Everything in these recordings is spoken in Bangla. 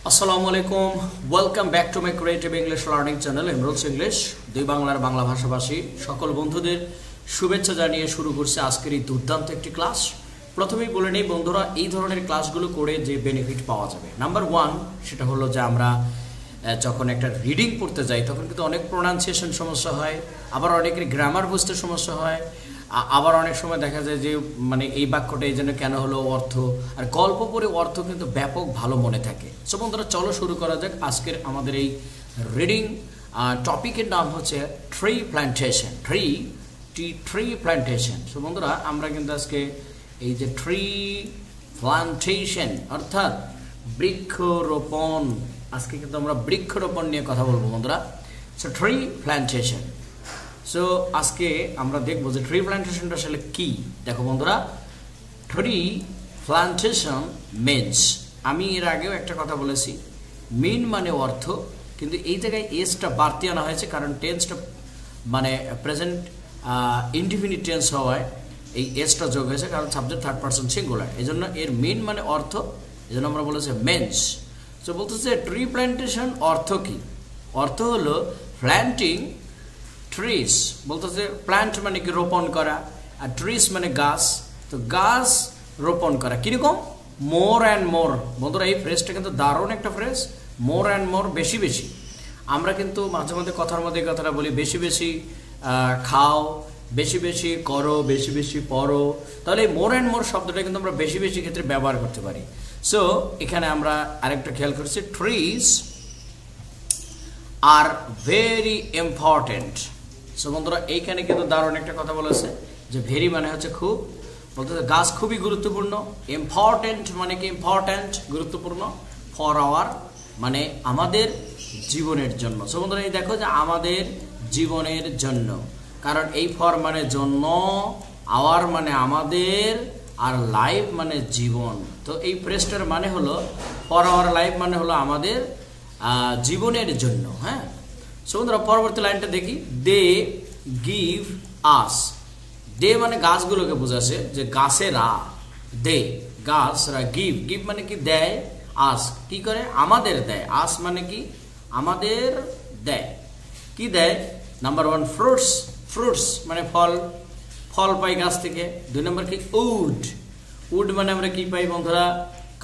আসসালামু আলাইকুম welcome back to my creative English learning channel এমরোলস ইংলিশ দুই বাংলার বাংলা ভাষাভাষী সকল বন্ধুদের শুভেচ্ছা জানিয়ে শুরু করছে আজকের এই দুর্দান্ত একটি ক্লাস। প্রথমেই বলে নেই বন্ধুরা, এই ধরনের ক্লাসগুলো করে যে বেনিফিট পাওয়া যাবে, নাম্বার ওয়ান সেটা হলো যে আমরা যখন একটা রিডিং পড়তে যাই তখন কিন্তু অনেক প্রোনাউন্সিয়েশন সমস্যা হয়, আবার অনেকের গ্রামার বুঝতে সমস্যা হয়, আবার অনেক সময় দেখা যায় যে মানে এই বাক্যটা এই জন্য কেন হলো অর্থ, আর গল্প পড়ে অর্থ কিন্তু ব্যাপক ভালো মনে থাকে। সো বন্ধুরা চলো শুরু করা যাক। আজকের আমাদের এই রিডিং টপিকের নাম হচ্ছে tree plantation. Tree plantation. So বন্ধুরা আমরা কিন্তু আজকে এই যে ট্রি প্ল্যান্টেশন অর্থাৎ বৃক্ষরোপণ, আজকে কিন্তু আমরা বৃক্ষরোপণ নিয়ে কথা বলবো বন্ধুরা। So tree plantation. সো আজকে আমরা দেখবো যে ট্রি প্ল্যান্টেশনটা আসলে কি। দেখো বন্ধুরা, ট্রি প্ল্যান্টেশন মিনস, আমি এর আগেও একটা কথা বলেছি, মিন মানে অর্থ, কিন্তু এই জায়গায় এসটা বাড়তি আনা হয়েছে কারণ টেন্সটা মানে প্রেজেন্ট ইনডিফিনিট টেন্স হওয়ায় এই এসটা যোগ হয়েছে, কারণ সাবজেক্ট থার্ড পারসন সিঙ্গুলার, এই জন্য এর মিন মানে অর্থ, এই জন্য আমরা বলেছি মেন্স। সো বলতেছে ট্রি প্ল্যান্টেশন অর্থ কি? অর্থ হলো প্ল্যান্টিং ট্রিজ, বলতেছে প্ল্যান্ট মানে কি রোপণ করা, আর ট্রিজ মানে গাছ, তো গাছ রোপণ করা কিরকম? মোর অ্যান্ড মোর। বন্ধুরা এই ফ্রেজটা কিন্তু দারুণ একটা ফ্রেজ, মোর অ্যান্ড মোর, বেশি বেশি। আমরা কিন্তু মাঝে মধ্যে কথার মধ্যে কথাটা বলি বেশি বেশি খাও, বেশি বেশি করো, বেশি বেশি পড়ো, তাহলে এই মোর অ্যান্ড মোর শব্দটা কিন্তু আমরা বেশি বেশি ক্ষেত্রে ব্যবহার করতে পারি। সো এখানে আমরা আরেকটা খেয়াল করছি, trees are very important. So বন্ধুরা এইখানে কিন্তু দারুণ একটা কথা বলেছে যে ভেরি মানে হচ্ছে খুব, বলতে গাছ খুবই গুরুত্বপূর্ণ, ইম্পর্টেন্ট মানে কি ইম্পর্টেন্ট গুরুত্বপূর্ণ, ফর আওয়ার মানে আমাদের জীবনের জন্য। সো বন্ধুরা এই দেখো যে আমাদের জীবনের জন্য, কারণ এই ফর মানে জন্য, আওয়ার মানে আমাদের, আর লাইফ মানে জীবন। তো এই ফ্রেজটার মানে হলো ফর আওয়ার লাইফ মানে হলো আমাদের জীবনের জন্য। হ্যাঁ, সো বন্ধুরা পরবর্তী লাইনটা দেখি, দে গিভ আস। দে মানে গাছগুলোকে বোঝাচ্ছে যে গাছেরা, দে গাছরা, গিভ গিভ মানে কি দেয়, আস কি করে আমাদের দেয়, আস মানে কি আমাদের দেয়, কি দেয়? নাম্বার ওয়ান ফ্রুটস, ফ্রুটস মানে ফল, ফল পাই গাছ থেকে। দুই নম্বর কি উড, উড মানে আমরা কি পাই বন্ধুরা?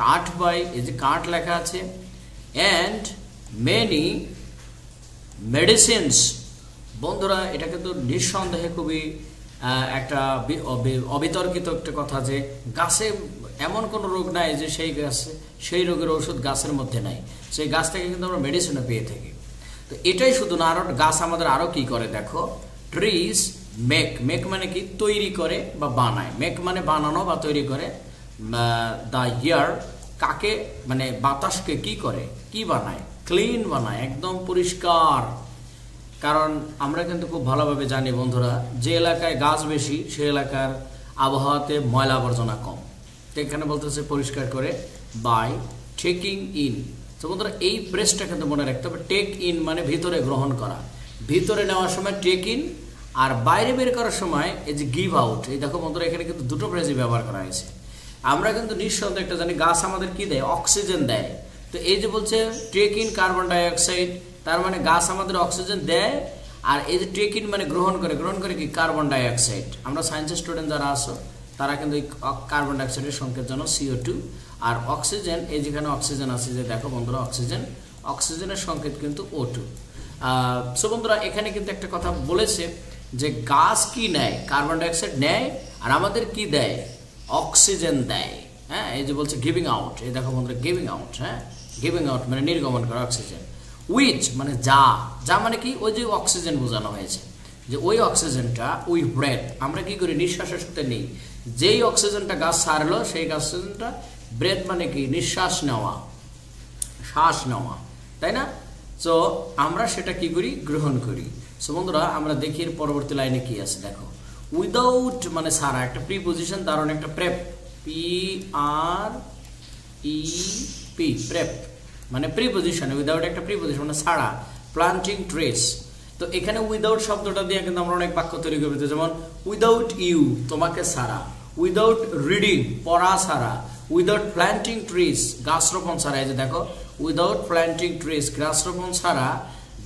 কাঠ পাই, এই যে কাঠ লেখা আছে। And many medicines. বন্ধুরা এটা কিন্তু নিঃসন্দেহে খুবই একটা অবিতর্কিত একটা কথা যে গাছে এমন কোনো রোগ নাই যে সেই গাছে সেই রোগের ওষুধ গাছের মধ্যে নাই, সেই গাছ থেকে কিন্তু আমরা মেডিসিনও পেয়ে থাকি। তো এটাই শুধু না, আরও গাছ আমাদের আরও কি করে দেখো, ট্রিজ মেক, মেক মানে কি তৈরি করে বা বানায়, মেক মানে বানানো বা তৈরি করে। দ্য ইয়ার কাকে মানে বাতাসকে কি করে, কি বানায়? ক্লিন বানায়, একদম পরিষ্কার। কারণ আমরা কিন্তু খুব ভালোভাবে জানি বন্ধুরা, যে এলাকায় গাছ বেশি সে এলাকার আবহাওয়াতে ময়লা আবর্জনা কম। তো এখানে বলতেছে পরিষ্কার করে বাই টেকিং ইন। তো বন্ধুরা এই প্রেসটা কিন্তু মনে রাখতে হবে, টেক ইন মানে ভিতরে গ্রহণ করা, ভিতরে নেওয়ার সময় টেক ইন, আর বাইরে বের করার সময় এই যে গিভ আউট। এই দেখো বন্ধুরা এখানে কিন্তু দুটো ফ্রেজই ব্যবহার করা হয়েছে। আমরা কিন্তু নিঃসন্দেহে একটা জানি গাছ আমাদের কি দেয়, অক্সিজেন দেয়। তো এই যে বলছে টেক ইন কার্বন ডাইঅক্সাইড, তার মানে গাছ আমাদের অক্সিজেন দেয়, আর এই যে টেক ইন মানে গ্রহণ করে, গ্রহণ করে কি কার্বন ডাইঅক্সাইড। আমরা সায়েন্সের স্টুডেন্ট যারা আসো তারা কিন্তু এই কার্বন ডাইঅক্সাইডের সংকেত জানো CO2, আর অক্সিজেন এই যেখানে অক্সিজেন আছে যে দেখো বন্ধুরা অক্সিজেন, অক্সিজেনের সংকেত কিন্তু O2। সো বন্ধুরা এখানে কিন্তু একটা কথা বলেছে যে গাছ কি নেয়, কার্বন ডাইঅক্সাইড নেয়, আর আমাদের কি দেয়, অক্সিজেন দেয়। হ্যাঁ, এই যে বলছে গিভিং আউট, এই দেখো বন্ধুরা গিভিং আউট। হ্যাঁ, গিভিং আউট মানে নির্গমন করা অক্সিজেন। উইচ মানে যা, যা মানে কি ওই যে অক্সিজেন বোঝানো হয়েছে, যে ওই অক্সিজেনটা উই ব্রেথ, আমরা কি করি নিঃশ্বাসের সাথে নেই, যেই অক্সিজেনটা গাছ ছাড়লো সেই অক্সিজেনটা, ব্রেথ মানে কি নিঃশ্বাস নেওয়া, শ্বাস নেওয়া, তাই না? সো আমরা সেটা কি করি, গ্রহণ করি। সো বন্ধুরা আমরা দেখি এর পরবর্তী লাইনে কি আছে দেখো, উইদাউট মানে ছাড়া, একটা প্রিপোজিশন দারুণ একটা প্রেপ, PREP প্রেপ মানে প্রিপোজিশন, উইদাউট একটা প্রিপোজিশন মানে ছাড়া, প্লান্টিং ট্রিজ। তো এখানে উইদাউট শব্দটা দিয়ে কিন্তু আমরা অনেক বাক্য তৈরি করতে, যেমন উইদাউট ইউ তোমাকে ছাড়া, উইদাউট রিডিং পড়া ছাড়া, উইদাউট প্ল্যান্টিং ট্রিজ গাছ রোপণ ছাড়া। এই যে দেখো উইদাউট প্ল্যান্টিং ট্রিজ, গাছ রোপণ ছাড়া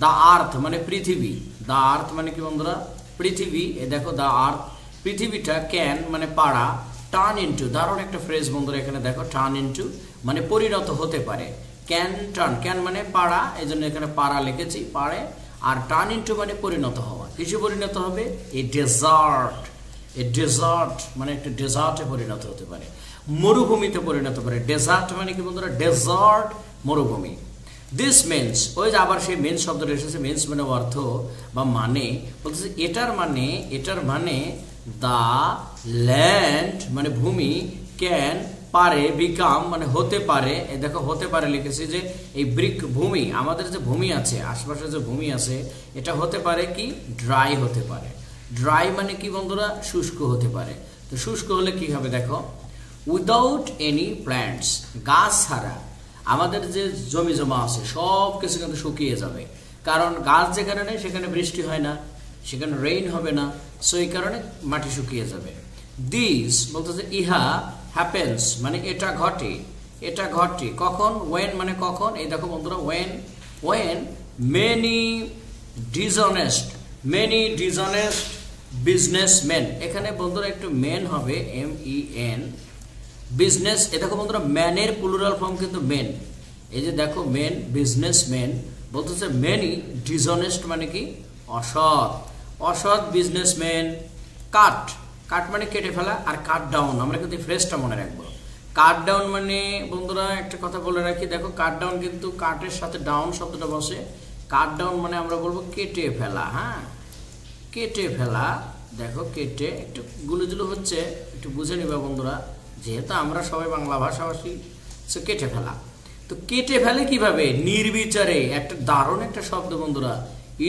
দ্য আর্থ মানে পৃথিবী, দ্য আর্থ মানে কি বন্ধুরা পৃথিবী, এ দেখো দ্য আর্থ পৃথিবীটা ক্যান মানে পারা, টার্ন ইনটু, দারুণ একটা ফ্রেজ বন্ধুরা এখানে দেখো, টার্ন ইনটু মানে পরিণত হতে পারে, ক্যান টার্ন, ক্যান মানে পারা, এই জন্য এখানে পারা লিখেছি পারে, আর টার্ন ইনটু মানে পরিণত হওয়া, কিছু পরিণত হবে এই ডেজার্ট, এই ডেজার্ট মানে একটা ডেজার্টে পরিণত হতে পারে, মরুভূমিতে পরিণত পারে, ডেজার্ট মানে কি বন্ধুরা ডেজার্ট মরুভূমি। দিস মিন্স, ওই যে আবার সেই মেন্স শব্দটা এসেছে, মেন্স মানে অর্থ বা মানে, বলতেছে এটার মানে দ্য ল্যান্ড মানে ভূমি, ক্যান পারে, বিকাম মানে হতে পারে, এ দেখো হতে পারে লিখেছি যে এই ব্রিক ভূমি, আমাদের যে ভূমি আছে আশপাশে যে ভূমি আছে এটা হতে পারে কি ড্রাই হতে পারে, ড্রাই মানে কি বন্ধুরা শুষ্ক হতে পারে। তো শুষ্ক হলে কি হবে দেখো, উইদাউট এনি প্ল্যান্টস, গাছ ছাড়া আমাদের যে জমি জমা আছে সব কিছু কিন্তু শুকিয়ে যাবে, কারণ গাছ যেখানে নেই সেখানে বৃষ্টি হয় না, সেখানে রেইন হবে না, সো এই কারণে মাটি শুকিয়ে যাবে। দিস বলতেছে ইহা, হ্যাপেন্স মানে এটা ঘটে, এটা ঘটে কখন, ওয়েন মানে কখন, এই দেখো বন্ধুরা ওয়েন মেনি ডিসঅনেস্ট বিজনেসম্যান, এখানে বন্ধুরা একটু মেন হবে MEN, বিজনেস, এ দেখো বন্ধুরা ম্যানের প্লুরাল ফর্ম কিন্তু মেন, এই যে দেখো মেন বিজনেসম্যান, বলতেছে মেনি ডিসঅনেস্ট মানে কি অসৎ বিজনেসম্যান, কাট মানে কেটে ফেলা, আর কাট ডাউন, আমরা কিন্তু ফ্রেজটা মনে রাখবো, কাট ডাউন মানে বন্ধুরা একটা কথা বলে রাখি, দেখো কাট ডাউন কিন্তু কাটের সাথে ডাউন শব্দটা বসে, কাট ডাউন মানে আমরা বলবো কেটে ফেলা, হ্যাঁ কেটে ফেলা, দেখো কেটে একটু গুলোজুলো হচ্ছে একটু বুঝে নিবা বন্ধুরা, যেহেতু আমরা সবাই বাংলা ভাষাভাষী, সে কেটে ফেলা। তো কেটে ফেলে কিভাবে, নির্বিচারে, একটা দারুণ একটা শব্দ বন্ধুরা,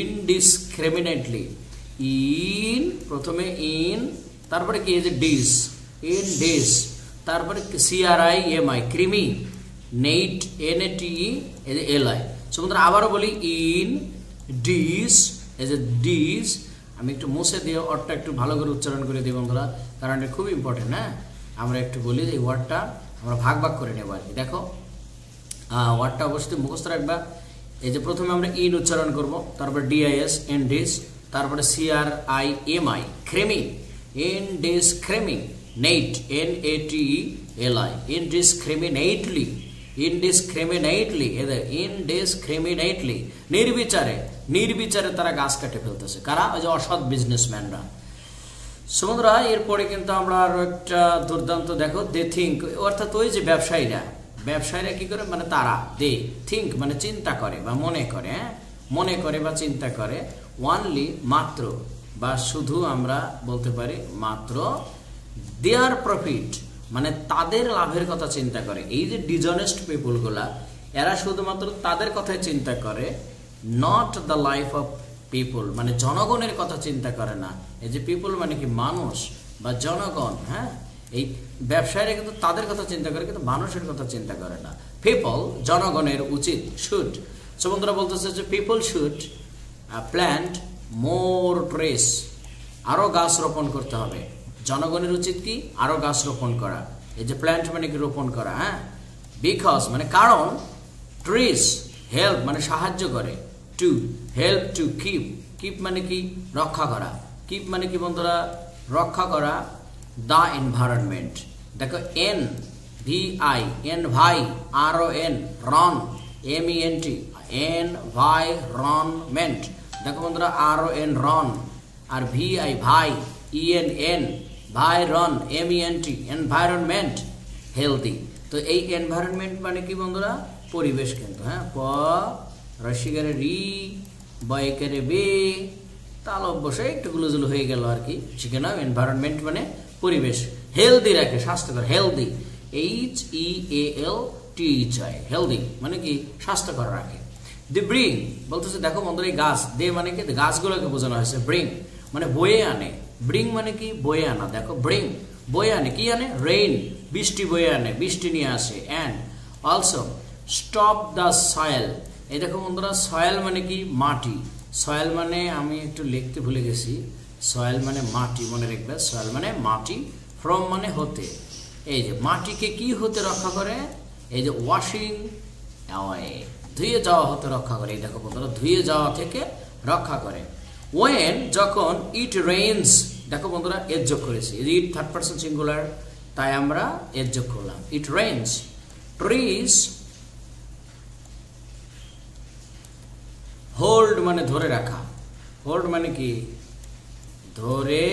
ইনডিসক্রিমিনেটলি, ইন প্রথমে ইন, তারপরে কি এই যে ডিস, ইন ডিস, তারপরে CRIMI ক্রিমি, নেইট NATE এই যে LI, সো বন্ধুরা আবারও বলি ইন ডিস, এই যে ডিস, আমি একটু মুছে দিয়ে ওয়ার্ডটা একটু ভালো করে উচ্চারণ করে দিই বন্ধুরা, কারণ এটা খুব ইম্পর্টেন্ট, হ্যাঁ আমরা একটু বলি যে এই ওয়ার্ডটা আমরা ভাগ করে নেব আর কি। দেখো ওয়ার্ডটা অবশ্যই মুখস্থ রাখবা, এই যে প্রথমে আমরা ইন উচ্চারণ করব, তারপর DIS ইনডিস, তারপরে CRIMI ক্রিমি, ইনডিসক্রিমি নেইট NATELI, ইনডিসক্রিমিনেটলি, ইনডিসক্রিমিনেটলি নির্বিচারে তারা গাছ কাটে ফেলতেছে, কারা, ওই যে অসৎ বিজনেসম্যানরা। বন্ধুরা এরপরে কিন্তু আমরা আরো একটা দুর্দান্ত দেখো, দে থিঙ্ক, অর্থাৎ ওই যে ব্যবসায়ীরা কি করে, মানে তারা, দে থিঙ্ক মানে চিন্তা করে বা মনে করে, হ্যাঁ মনে করে বা চিন্তা করে, ওয়ানলি মাত্র বা শুধু আমরা বলতে পারি মাত্র, দেয়ার প্রফিট মানে তাদের লাভের কথা চিন্তা করে। এই যে ডিসঅনেস্ট পিপল গুলা, এরা শুধুমাত্র তাদের কথাই চিন্তা করে, not the life of people মানে জনগণের কথা চিন্তা করে না। এই যে পিপল মানে কি মানুষ বা জনগণ, হ্যাঁ এই ব্যবসায়ীরা কিন্তু তাদের কথা চিন্তা করে, কিন্তু মানুষের কথা চিন্তা করে না। পিপল জনগণের উচিত, শুড, সো বন্ধুরা বলতেছে যে people should plant more trees, আরো গাছ রোপণ করতে হবে, জনগণের উচিত কি আরো গাছ রোপণ করা, এই যে প্ল্যান্ট মানে কি রোপণ করা, হ্যাঁ বিকজ মানে কারণ, ট্রিজ হেল্প মানে সাহায্য করে, টু হেল্প টু কিপ মানে কি রক্ষা করা, কিপ মানে কি বন্ধুরা রক্ষা করা, দ্য এনভায়রনমেন্ট, দেখো NVI ভাই, RON রন, MENT এনভায়রনমেন্ট, দেখো বন্ধুরা RON রন, আর VI ভাই, ENN ভাইরন, MENT এনভায়রনমেন্ট, হেলদি। তো এই এনভায়রনমেন্ট মানে কি বন্ধুরা পরিবেশ কিন্তু, হ্যাঁ রসিকারে রি বয়কারে বে তাল অবশ্যই একটু গুলোজুলো হয়ে গেল আর কি, শিখে নাও। এনভায়রনমেন্ট মানে পরিবেশ, হেলদি রাখে, স্বাস্থ্যকর, হেলদি HEALTHI, হেলদি মানে কি স্বাস্থ্যকর রাখে। দি ব্রিং বলতেছে, দেখো বন্ধুরা এই গাছ, দে মানে কি গাছগুলোকে বোঝানো হয়েছে, ব্রিং মানে বয়ে আনে, ব্রিং মানে কি বয়ে আনা, দেখো ব্রিং বয়ে আনে, কি আনে, রেইন বৃষ্টি বয়ে আনে, বৃষ্টি নিয়ে আসে, and also stop the soil, এই দেখো বন্ধুরা সয়েল মানে কি মাটি, সয়েল মানে আমি একটু লিখতে ভুলে গেছি, সয়েল মানে মাটি, মনে রাখবে সয়েল মানে মাটি, ফ্রম মানে হতে, এই যে মাটিকে কি হতে রক্ষা করে, এই যে ওয়াশিং অ্যাওয়ে, ধুয়ে যাওয়া হতে রক্ষা করে। এই দেখো বন্ধুরা, ধুয়ে যাওয়া থেকে রক্ষা করে। ওয়েন, যখন, ইট রেইনস, দেখো বন্ধুরা এর যোগ করেছি, ইট থার্ড পারসন সিঙ্গুলার, তাই আমরা এর যোগ করলাম, ইট রেইনস। ট্রিজ, হোল্ড মানে ধরে রাখা, হোল্ড মানে কি ধরে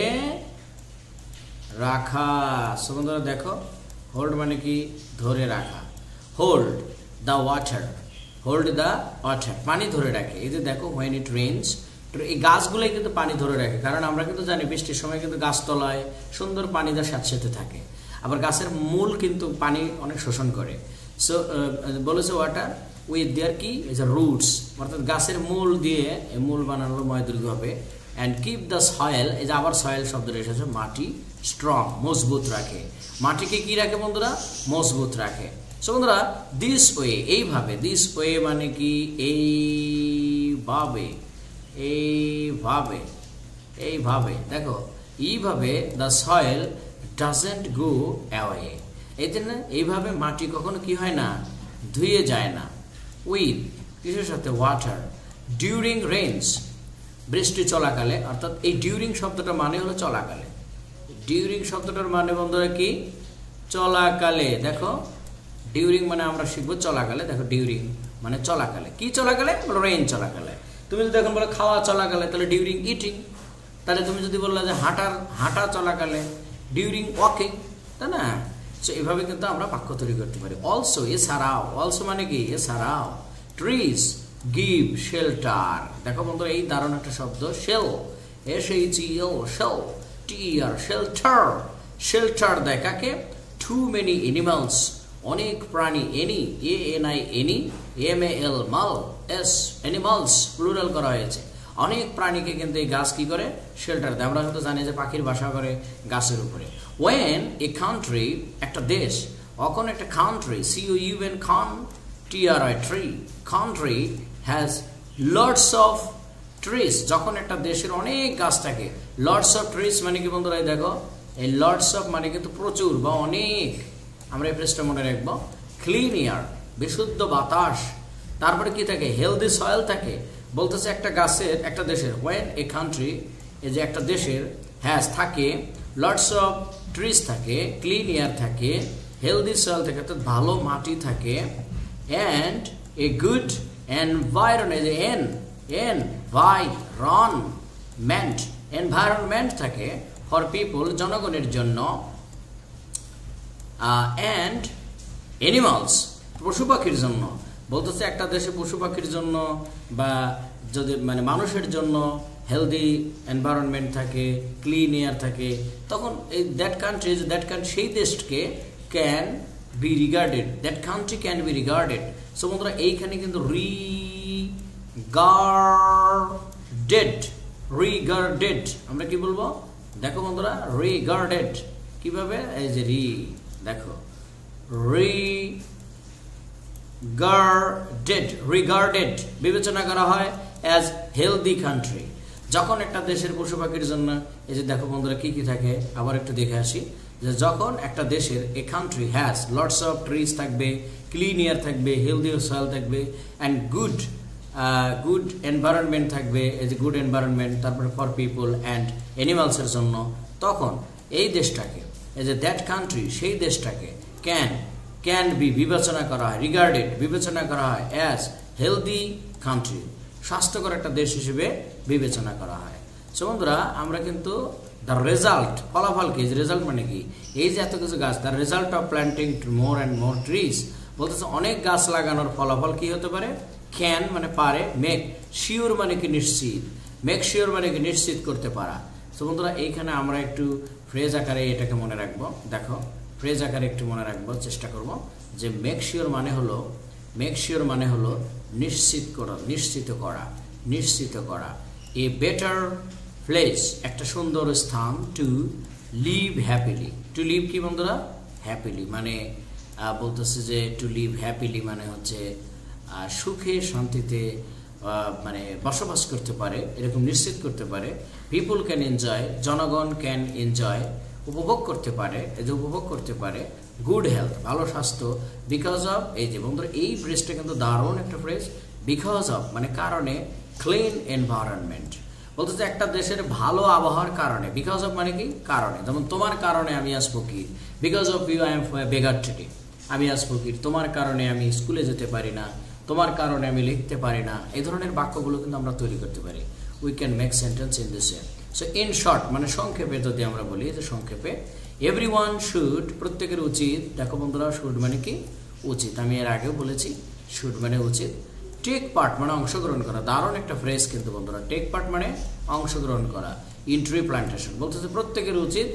রাখা। সো বন্ধুরা দেখো, হোল্ড মানে কি ধরে রাখা। Hold the water, hold the water, পানি ধরে রাখে। এই যে দেখো, হোয়েন ইট রেইনস, এই গাছগুলোই কিন্তু পানি ধরে রাখে, কারণ আমরা কিন্তু জানি বৃষ্টির সময় কিন্তু গাছতলায় সুন্দর পানি তার সাথে সাথে থাকে। আবার গাছের মূল কিন্তু পানি অনেক শোষণ করে। সো বলেছে ওয়াটার উইথ দেয়ার কি ইজ রুটস, অর্থাৎ গাছের মূল দিয়ে, মূল বানানো ময়দুর্গ হবে। অ্যান্ড কিপ দ্য সয়েল, এই যে আবার সয়েল শব্দটা এসেছে, মাটি স্ট্রং মজবুত রাখে। মাটিকে কি রাখে বন্ধুরা? মজবুত রাখে। সো বন্ধুরা দিস ওয়ে, এইভাবে, দিস ওয়ে মানে কি এইভাবে, এইভাবে, এইভাবে, দেখো এইভাবে the soil doesn't go away, এই জন্য এইভাবে মাটি কখনো কি হয় না, ধুয়ে যায় না। উইথ কিসের সাথে? ওয়াটার। ডিউরিং রেইনস, বৃষ্টি চলাকালে, অর্থাৎ এই ডিউরিং শব্দটার মানে হলো চলাকালে। ডিউরিং শব্দটার মানে বন্ধুরা কি? চলাকালে। দেখো ডিউরিং মানে আমরা শিখবো চলাকালে। দেখো ডিউরিং মানে চলাকালে। কি চলাকালে? রেইন চলাকালে। তুমি যদি এখন বলো খাওয়া চলাকালে, তাহলে ডিউরিং ইটিং। তাহলে তুমি যদি বললে যে হাঁটা চলাকালে, ডিউরিং ওয়াকিং, তাই না? সো এভাবে কিন্তু আমরা বাক্য তৈরি করতে পারি। অলসো, এছাড়াও, অলসো মানে কি এছাড়াও। ট্রিজ গিভ শেল্টার, দেখো বন্ধুরা এই দারুণ একটা শব্দ, শেল, SHEL, শেল, TER, শেল্টার। শেল্টার দেয় কাকে? টু মেনি এনিমালস, অনেক প্রাণী, এনি, ANI এনি, MAL মাল, S অ্যানিমালস প্লুরাল করা হয়েছে। অনেক প্রাণীকে কিন্তু এই গাছ কি করে? শেল্টার দেয়। আমরা কিন্তু জানি যে পাখির বাসা করে গাছের উপরে। ওয়েন এ কান্ট্রি, একটা দেশ, অখন একটা country, COUN, Khan, TRI, tree, country has lots of trees, যখন একটা দেশের অনেক গাছ থাকে। লটস অফ ট্রিজ মানে কি বন্ধুরা? দেখো এই লটস অফ মানে কিন্তু প্রচুর বা অনেক। আমরা এই প্রেসটা মনে রাখবো। ক্লিন এয়ার, বিশুদ্ধ বাতাস। তারপরে কি থাকে? হেলদি সয়েল থাকে। বলতেছে একটা গাছের, একটা দেশের, ওয়েন এ কান্ট্রি, এই যে একটা দেশের, হ্যাজ থাকে, লটস অফ ট্রিজ থাকে, ক্লিন এয়ার থাকে, হেলদি সয়েল থাকে, অর্থাৎ ভালো মাটি থাকে, and a good environment, environment থাকে ফর পিপল, জনগণের জন্য, অ্যান্ড অ্যানিমালস, পশু পাখির জন্য। বলতেছে একটা দেশে পশু পাখির জন্য বা যদি মানে মানুষের জন্য হেলদি এনভায়রনমেন্ট থাকে, ক্লিন এয়ার থাকে, তখন এই দ্যাট কান্ট্রি, সেই দেশকে can be regarded, that country can be regarded. So বন্ধুরা এইখানে কিন্তু রিগার্ডেড আমরা কি বলবো? দেখো বন্ধুরা রিগার্ডেড কিভাবে? এই যে দেখো রিগার্ডেড বিবেচনা করা হয় অ্যাজ হেলদি কান্ট্রি, যখন একটা দেশের পশু পাখির জন্য। এই যে দেখো বন্ধুরা কি কি থাকে, আবার একটু দেখে আসি, যে যখন একটা দেশের a country has lots of trees থাকবে, ক্লিন এয়ার থাকবে, হেলদি সয়েল থাকবে, অ্যান্ড গুড এনভায়রনমেন্ট থাকবে, এই যে গুড এনভায়রনমেন্ট, তারপরে ফর পিপল অ্যান্ড অ্যানিমালসের জন্য, তখন এই দেশটাকে, এই যে দ্যাট কান্ট্রি, সেই দেশটাকে ক্যান বি বিবেচনা করা হয়, রিগার্ডেড বিবেচনা করা হয় অ্যাজ হেলদি কান্ট্রি, স্বাস্থ্যকর একটা দেশ হিসেবে বিবেচনা করা হয়। সো বন্ধুরা আমরা কিন্তু দ্য রেজাল্ট, ফলাফল কি? রেজাল্ট মানে কি? এই যে এত কিছু গাছ, the result of planting more and more trees, বলতেছে অনেক গাছ লাগানোর ফলাফল কি হতে পারে? ক্যান মানে পারে, মেক শিওর মানে কি নিশ্চিত, মেক শিওর মানে কি নিশ্চিত করতে পারা। তো বন্ধুরা এইখানে আমরা একটু ফ্রেজ আকারে এটাকে মনে রাখবো। দেখো ফ্রেজ আকারে একটু মনে রাখবো, চেষ্টা করব যে মেক শিওর মানে হলো নিশ্চিত করা, নিশ্চিত করা। এ বেটার প্লেস, একটা সুন্দর স্থান, to live happily, to live কি বন্ধুরা? হ্যাপিলি মানে বলতেছে যে টু লিভ হ্যাপিলি মানে হচ্ছে সুখে শান্তিতে মানে বসবাস করতে পারে, এরকম নিশ্চিত করতে পারে। পিপুল ক্যান এনজয়, জনগণ ক্যান এনজয়, উপভোগ করতে পারে, এই যে উপভোগ করতে পারে। গুড হেলথ, ভালো স্বাস্থ্য, বিকজ অফ, এই যে বন্ধুরা এই ফ্রেজটা কিন্তু দারুণ একটা ফ্রেজ, বিকজ অফ মানে কারণে, ক্লিন এনভায়রনমেন্ট, বলতে একটা দেশের ভালো আবহাওয়ার কারণে, বিকজ অফ মানে কি কারণে, যেমন তোমার কারণে আমি আজ ফকির, because of you I am beggar today, আমি আজ ফকির, তোমার কারণে আমি স্কুলে যেতে পারি না, তোমার কারণে আমি লিখতে পারি না, এই ধরনের বাক্যগুলো কিন্তু আমরা তৈরি করতে পারি। We can make sentence in this way. So in short মানে সংক্ষেপে যদি আমরা বলি, যে সংক্ষেপে এভরিওয়ান শুড, প্রত্যেকের উচিত, দেখো বন্ধুরা শুড মানে কি উচিত, আমি এর আগেও বলেছি শুড মানে উচিত, টেক পার্ট মানে অংশগ্রহণ করা, দারুণ একটা ফ্রেজ কিন্তু বন্ধুরা, টেক পার্ট মানে অংশগ্রহণ করা, ইন ট্রি প্লান্টেশন, বলতেছে প্রত্যেকের উচিত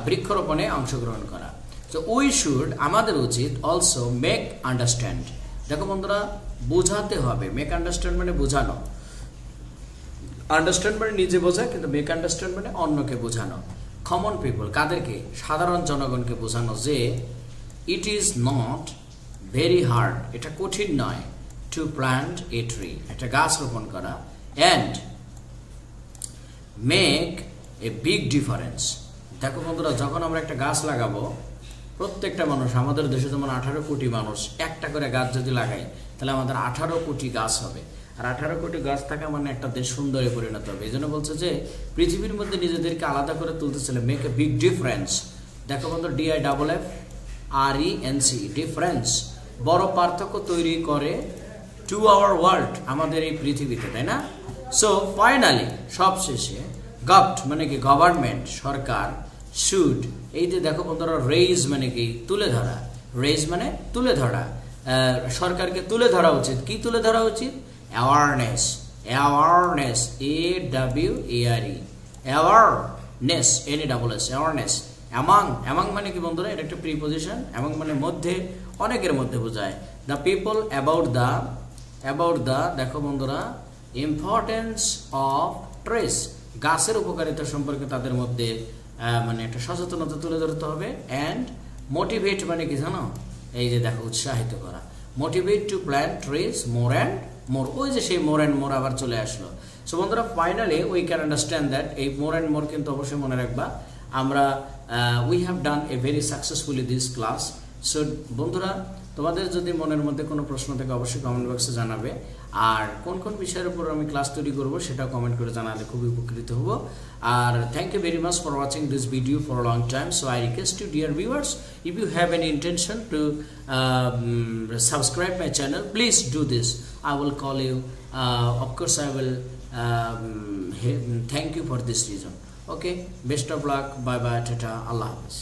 বৃক্ষরোপণে অংশগ্রহণ করা। সো উই শুড আমাদের উচিত, অলসো মেক আন্ডারস্ট্যান্ড, দেখো বন্ধুরা বোঝাতে হবে, মেক আন্ডারস্ট্যান্ড মানে বোঝানো, আন্ডারস্ট্যান্ড মানে নিজে বোঝা, কিন্তু মেক আন্ডারস্ট্যান্ড মানে অন্যকে বোঝানো, কমন পিপল কাদেরকে, সাধারণ জনগণকে বোঝানো যে it is not very hard, এটা কঠিন নয়, টু প্ল্যান্ট এ ট্রি, একটা গাছ রোপণ করা, and make a big difference. দেখো বন্ধুরা যখন আমরা একটা গাছ লাগাবো, প্রত্যেকটা মানুষ, আমাদের দেশে যেমন 18 কোটি মানুষ, একটা করে গাছ যদি লাগাই তাহলে আমাদের 18 কোটি গাছ হবে, আর 18 কোটি গাছ থাকা মানে একটা দেশ সুন্দরে পরিণত হবে। এই জন্য বলছে যে পৃথিবীর মধ্যে নিজেদেরকে আলাদা করে তুলতেছিল, মেক এ বিগ ডিফারেন্স। দেখো বন্ধু DIFFRENC, ডিফারেন্স, বড় পার্থক্য তৈরি করে, টু আওয়ার ওয়ার্ল্ড, আমাদের এই পৃথিবীতে, তাই না? সো ফাইনালি সবশেষে গভট মানে কি গভর্নমেন্ট, সরকার, শুড, এই যে দেখো বন্ধুরা রেইজ মানে কি তুলে ধরা, রেইজ মানে তুলে ধরা, সরকারকে তুলে ধরা উচিত, কি তুলে ধরা উচিত, awareness, awareness, AWARE, awareness, NESS, awareness, among মানে কি বন্ধুরা, এটা একটা প্রিপোজিশন, অ্যামাং মানে মধ্যে, অনেকের মধ্যে বোঝায়, দ্য পিপল অ্যাবাউট দ্য, দেখো বন্ধুরা ইম্পর্টেন্স অফ ট্রিজ, গাছের উপকারিতা সম্পর্কে তাদের মধ্যে মানে একটা সচেতনতা তুলে ধরতে হবে, অ্যান্ড মোটিভেট মানে কি জানো, এই যে দেখো উৎসাহিত করা, motivate to plant trees more and more, ওই যে সেই মোর অ্যান্ড মোর আবার চলে আসলো। সো বন্ধুরা finally we can understand that, এই মোর অ্যান্ড মোর কিন্তু অবশ্যই মনে রাখবা, আমরা we have done a very successfully this class. So বন্ধুরা তোমাদের যদি মনের মধ্যে কোনো প্রশ্ন থাকে অবশ্যই কমেন্ট বক্সে জানাবে, আর কোন কোন বিষয়ের উপর আমি ক্লাস তৈরি করব সেটাও কমেন্ট করে জানালে খুবই উপকৃত হব। আর thank you very much for watching this video for a long time. So I request you, dear viewers, if you have any intention to subscribe my channel, please do this. I will call you, of course I will thank you for this reason. Okay, best of luck, bye bye, tata, Allah Hafiz.